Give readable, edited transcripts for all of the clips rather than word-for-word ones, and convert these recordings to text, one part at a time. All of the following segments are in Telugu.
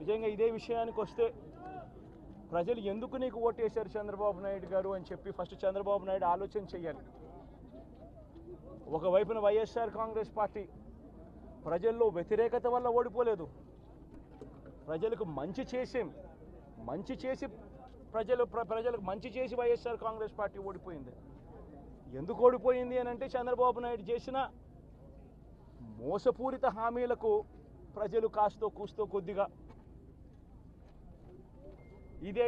నిజంగా ఇదే విషయానికి వస్తే ప్రజలు ఎందుకు నీకు ఓటేశారు చంద్రబాబు నాయుడు గారు అని చెప్పి ఫస్ట్ చంద్రబాబు నాయుడు ఆలోచన చేయాలి. ఒకవైపున వైఎస్ఆర్ కాంగ్రెస్ పార్టీ ప్రజల్లో వ్యతిరేకత వల్ల ఓడిపోలేదు, ప్రజలకు మంచి చేసి ప్రజలకు మంచి చేసి వైఎస్ఆర్ కాంగ్రెస్ పార్టీ ఓడిపోయింది. ఎందుకు ఓడిపోయింది అని అంటే చంద్రబాబు నాయుడు చేసిన మోసపూరిత హామీలకు ప్రజలు కాస్తో కూస్తో కొద్దిగా ఇదే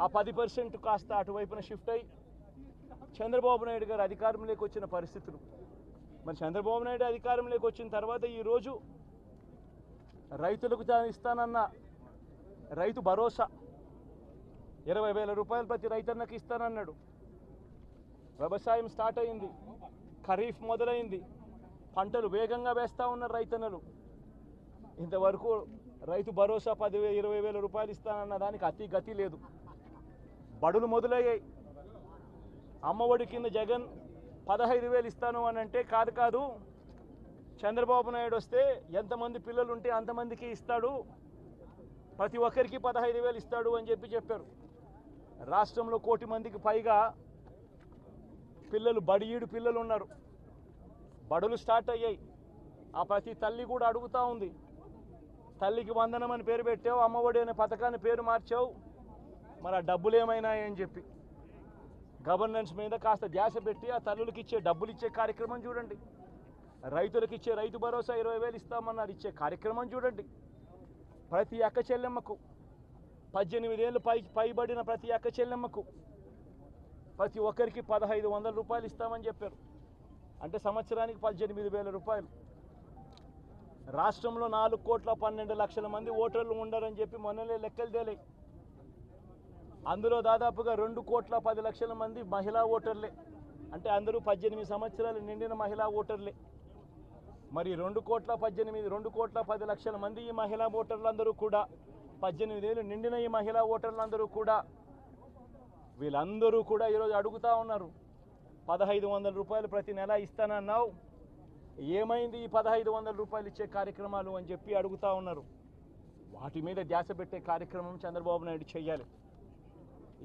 ఆ 10% కాస్త అటువైపున షిఫ్ట్ అయ్యి చంద్రబాబు నాయుడు గారు అధికారంలోకి వచ్చిన పరిస్థితులు. మరి చంద్రబాబు నాయుడు అధికారంలోకి వచ్చిన తర్వాత ఈరోజు రైతులకు తాను ఇస్తానన్న రైతు భరోసా 20,000 రూపాయలు ప్రతి రైతన్నకి ఇస్తానన్నాడు. వ్యవసాయం స్టార్ట్ అయింది, ఖరీఫ్ మొదలైంది, పంటలు వేగంగా వేస్తూ ఉన్నారు రైతన్నలు. ఇంతవరకు రైతు భరోసా 10,000-20,000 రూపాయలు ఇస్తానన్న దానికి అతి గతి లేదు. బడులు మొదలయ్యాయి. అమ్మఒడి కింద జగన్ 15,000 ఇస్తాను అని అంటే కాదు చంద్రబాబు నాయుడు వస్తే ఎంతమంది పిల్లలు ఉంటే అంతమందికి ఇస్తాడు, ప్రతి ఒక్కరికి 15,000 ఇస్తాడు అని చెప్పారు. రాష్ట్రంలో 1 కోటి మందికి పైగా పిల్లలు బడియీడు పిల్లలు ఉన్నారు. బడులు స్టార్ట్ అయ్యాయి. ఆ ప్రతి తల్లి కూడా అడుగుతూ ఉంది, తల్లికి వందనం అని పేరు పెట్టావు, అమ్మఒడి అనే పథకాన్ని పేరు మార్చావు, మరి ఆ డబ్బులు ఏమైనాయని చెప్పి గవర్నెన్స్ మీద కాస్త ధ్యాస పెట్టి ఆ తల్లులకి ఇచ్చే డబ్బులు ఇచ్చే కార్యక్రమం చూడండి. రైతులకు ఇచ్చే రైతు భరోసా 20,000 ఇస్తామన్నారు, ఇచ్చే కార్యక్రమం చూడండి. ప్రతి అక్క చెల్లెమ్మకు 18 ఏళ్ళు పైబడిన ప్రతి అక్క చెల్లెమ్మకు ప్రతి ఒక్కరికి 1,500 రూపాయలు ఇస్తామని చెప్పారు. అంటే సంవత్సరానికి 18,000 రూపాయలు. రాష్ట్రంలో 4,12,00,000 మంది ఓటర్లు ఉండరని చెప్పి మొన్నలే లెక్కలు తేలాయి. అందులో దాదాపుగా 2,10,00,000 మంది మహిళా ఓటర్లే. అంటే అందరూ 18 సంవత్సరాలు నిండిన మహిళా ఓటర్లే. మరి 2,10,00,000 మంది ఈ మహిళా ఓటర్లందరూ కూడా 18 ఏళ్ళు నిండిన ఈ మహిళా ఓటర్లందరూ కూడా వీళ్ళందరూ కూడా ఈరోజు అడుగుతూ ఉన్నారు, 1,500 రూపాయలు ప్రతి నెల ఇస్తానన్నావు, ఏమైంది ఈ 1,500 రూపాయలు ఇచ్చే కార్యక్రమాలు అని చెప్పి అడుగుతూ ఉన్నారు. వాటి మీద ధ్యాస పెట్టే కార్యక్రమం చంద్రబాబు నాయుడు చేయాలి.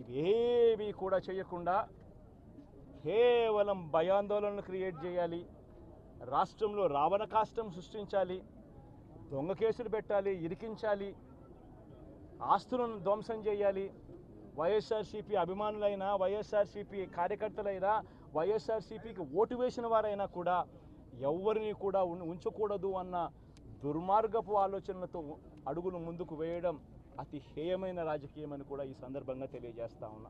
ఇవేవి కూడా చేయకుండా కేవలం భయాందోళనలు క్రియేట్ చేయాలి, రాష్ట్రంలో రావణ కాష్టం సృష్టించాలి, దొంగ కేసులు పెట్టాలి, ఇరికించాలి, ఆస్తులను ధ్వంసం చేయాలి. వైఎస్ఆర్సీపీ అభిమానులైనా, వైఎస్ఆర్సీపీ కార్యకర్తలైనా, వైఎస్ఆర్సీపీకి ఓటు వేసిన వారైనా కూడా ఎవరిని కూడా ఉంచకూడదు అన్న దుర్మార్గపు ఆలోచనలతో అడుగులు ముందుకు వేయడం అతి హేయమైన రాజకీయం అని కూడా ఈ సందర్భంగా తెలియజేస్తా ఉన్నా.